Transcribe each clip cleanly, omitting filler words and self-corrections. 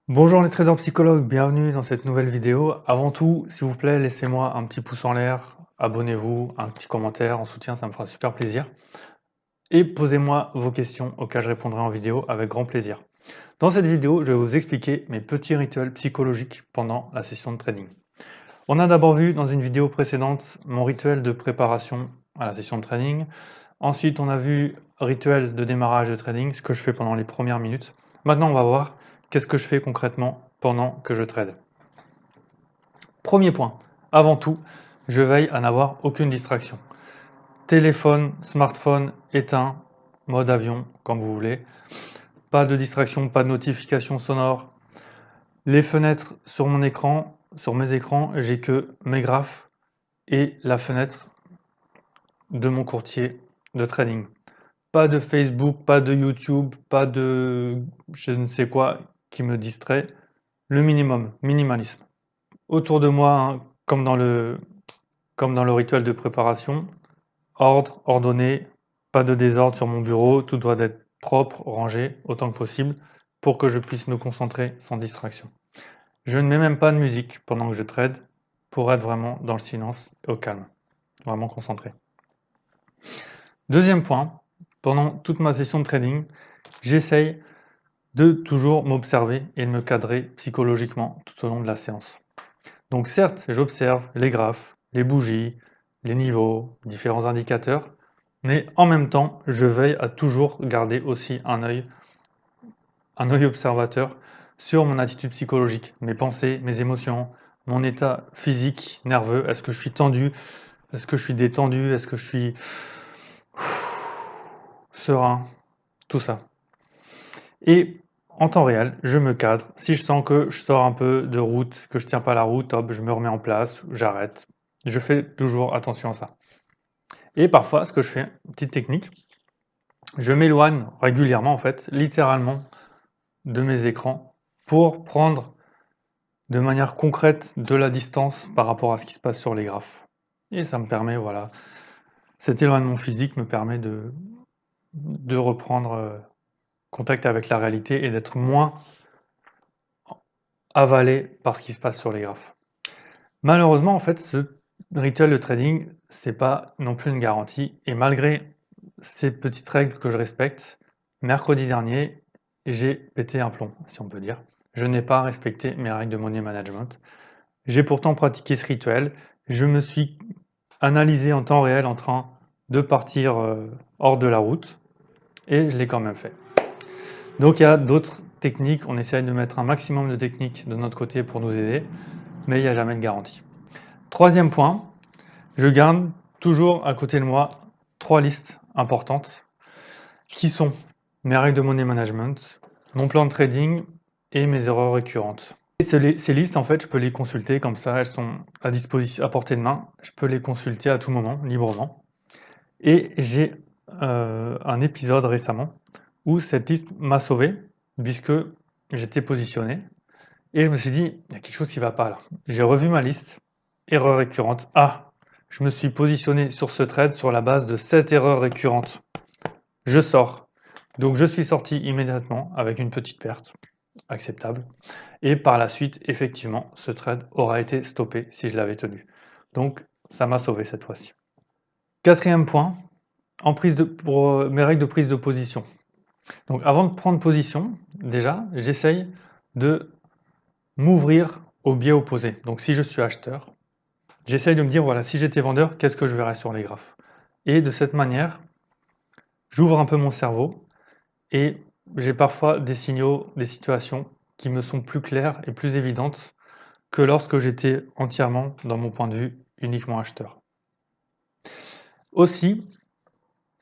Bonjour les traders psychologues, bienvenue dans cette nouvelle vidéo. Avant tout, s'il vous plaît, laissez-moi un petit pouce en l'air, abonnez-vous, un petit commentaire en soutien, ça me fera super plaisir. Et posez-moi vos questions auxquelles je répondrai en vidéo avec grand plaisir. Dans cette vidéo, je vais vous expliquer mes petits rituels psychologiques pendant la session de trading. On a d'abord vu dans une vidéo précédente mon rituel de préparation à la session de trading. Ensuite, on a vu rituel de démarrage de trading, ce que je fais pendant les premières minutes. Maintenant, on va voir qu'est-ce que je fais concrètement pendant que je trade. Premier point, avant tout, je veille à n'avoir aucune distraction. Téléphone, smartphone, éteint, mode avion, comme vous voulez. Pas de distraction, pas de notification sonore. Les fenêtres sur mon écran, sur mes écrans, j'ai que mes graphes et la fenêtre de mon courtier de trading. Pas de Facebook, pas de YouTube, pas de je ne sais quoi qui me distrait. Le minimum, minimalisme. Autour de moi, hein, comme dans le rituel de préparation, ordre, ordonné, pas de désordre sur mon bureau, tout doit être propre, rangé autant que possible pour que je puisse me concentrer sans distraction. Je ne mets même pas de musique pendant que je trade pour être vraiment dans le silence et au calme, vraiment concentré. Deuxième point, pendant toute ma session de trading, j'essaye de toujours m'observer et de me cadrer psychologiquement tout au long de la séance. Donc certes, j'observe les graphes, les bougies, les niveaux, différents indicateurs, mais en même temps, je veille à toujours garder aussi un œil observateur sur mon attitude psychologique, mes pensées, mes émotions, mon état physique, nerveux. Est-ce que je suis tendu? Est-ce que je suis détendu? Est-ce que je suis serein? Tout ça. Et en temps réel, je me cadre. Si je sens que je sors un peu de route, que je tiens pas la route, hop, je me remets en place, j'arrête. Je fais toujours attention à ça. Et parfois, ce que je fais, petite technique, je m'éloigne régulièrement, en fait, littéralement, de mes écrans pour prendre de manière concrète de la distance par rapport à ce qui se passe sur les graphes. Et ça me permet, voilà, cet éloignement physique me permet de reprendre contact avec la réalité et d'être moins avalé par ce qui se passe sur les graphes. Malheureusement, en fait, ce rituel de trading, c'est pas non plus une garantie. Et malgré ces petites règles que je respecte, mercredi dernier, j'ai pété un plomb, si on peut dire. Je n'ai pas respecté mes règles de money management. J'ai pourtant pratiqué ce rituel. Je me suis analysé en temps réel en train de partir hors de la route et je l'ai quand même fait. Donc il y a d'autres techniques. On essaye de mettre un maximum de techniques de notre côté pour nous aider, mais il n'y a jamais de garantie. Troisième point, je garde toujours à côté de moi 3 listes importantes qui sont mes règles de money management, mon plan de trading et mes erreurs récurrentes. Et ces listes, en fait, je peux les consulter comme ça, elles sont à disposition, à portée de main. Je peux les consulter à tout moment, librement. Et j'ai un épisode récemment où cette liste m'a sauvé puisque j'étais positionné et je me suis dit, il y a quelque chose qui ne va pas là. J'ai revu ma liste, erreur récurrente. Ah, je me suis positionné sur ce trade sur la base de cette erreur récurrente. Je sors. Donc je suis sorti immédiatement avec une petite perte, acceptable. Et par la suite, effectivement, ce trade aura été stoppé si je l'avais tenu. Donc ça m'a sauvé cette fois-ci. Quatrième point, pour mes règles de prise de position. Donc avant de prendre position, déjà, j'essaye de m'ouvrir au biais opposé. Donc si je suis acheteur, j'essaye de me dire, voilà, si j'étais vendeur, qu'est-ce que je verrais sur les graphes? Et de cette manière, j'ouvre un peu mon cerveau et j'ai parfois des signaux, des situations qui me sont plus claires et plus évidentes que lorsque j'étais entièrement, dans mon point de vue, uniquement acheteur. Aussi,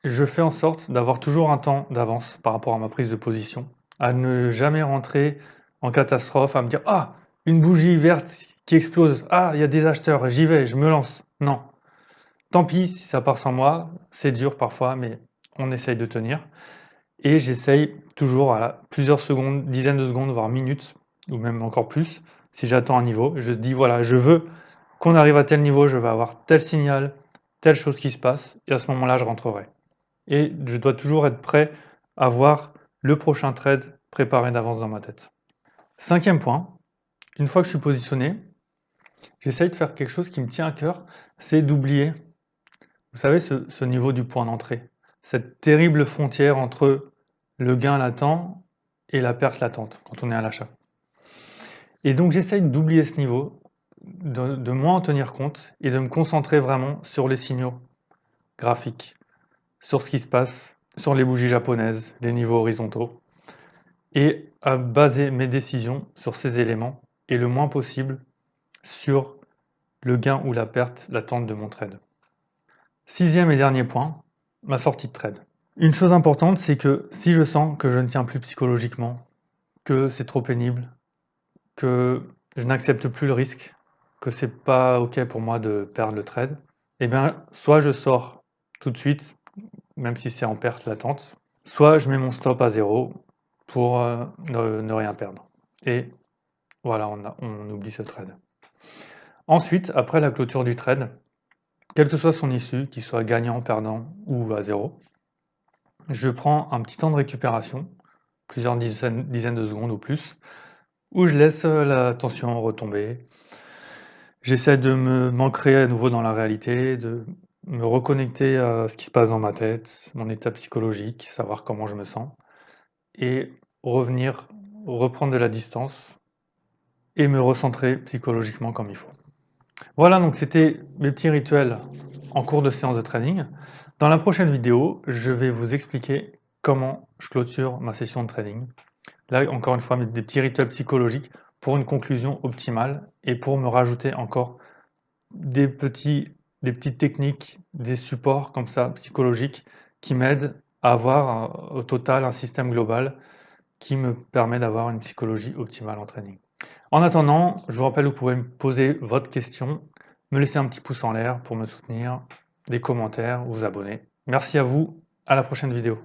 je fais en sorte d'avoir toujours un temps d'avance par rapport à ma prise de position, à ne jamais rentrer en catastrophe, à me dire: «Ah, une bougie verte qui explose, ah, il y a des acheteurs, j'y vais, je me lance». Non, tant pis si ça part sans moi, c'est dur parfois, mais on essaye de tenir et j'essaye toujours, voilà, plusieurs secondes, dizaines de secondes, voire minutes ou même encore plus, si j'attends un niveau, je dis: «Voilà, je veux qu'on arrive à tel niveau, je vais avoir tel signal, telle chose qui se passe et à ce moment-là, je rentrerai». Et je dois toujours être prêt à voir le prochain trade préparé d'avance dans ma tête. 5e point, une fois que je suis positionné, j'essaye de faire quelque chose qui me tient à cœur, c'est d'oublier, vous savez, ce niveau du point d'entrée, cette terrible frontière entre le gain latent et la perte latente quand on est à l'achat. Et donc j'essaye d'oublier ce niveau, de moins en tenir compte et de me concentrer vraiment sur les signaux graphiques, sur ce qui se passe, sur les bougies japonaises, les niveaux horizontaux, et à baser mes décisions sur ces éléments et le moins possible sur le gain ou la perte latente de mon trade. 6e et dernier point, ma sortie de trade. Une chose importante, c'est que si je sens que je ne tiens plus psychologiquement, que c'est trop pénible, que je n'accepte plus le risque, que c'est pas OK pour moi de perdre le trade, eh bien, soit je sors tout de suite, même si c'est en perte latente, soit je mets mon stop à 0 pour ne rien perdre. Et voilà, on oublie ce trade. Ensuite, après la clôture du trade, quelle que soit son issue, qu'il soit gagnant, perdant ou à 0, je prends un petit temps de récupération, plusieurs dizaines de secondes ou plus, où je laisse la tension retomber. J'essaie de m'ancrer à nouveau dans la réalité, de me reconnecter à ce qui se passe dans ma tête, mon état psychologique, savoir comment je me sens, et revenir, reprendre de la distance et me recentrer psychologiquement comme il faut. Voilà, donc c'était mes petits rituels en cours de séance de trading. Dans la prochaine vidéo, je vais vous expliquer comment je clôture ma session de trading. Là, encore une fois, des petits rituels psychologiques pour une conclusion optimale et pour me rajouter encore des petites techniques, des supports comme ça psychologiques qui m'aident à avoir au total un système global qui me permet d'avoir une psychologie optimale en trading. En attendant, je vous rappelle, vous pouvez me poser votre question, me laisser un petit pouce en l'air pour me soutenir, des commentaires, vous abonner. Merci à vous, à la prochaine vidéo.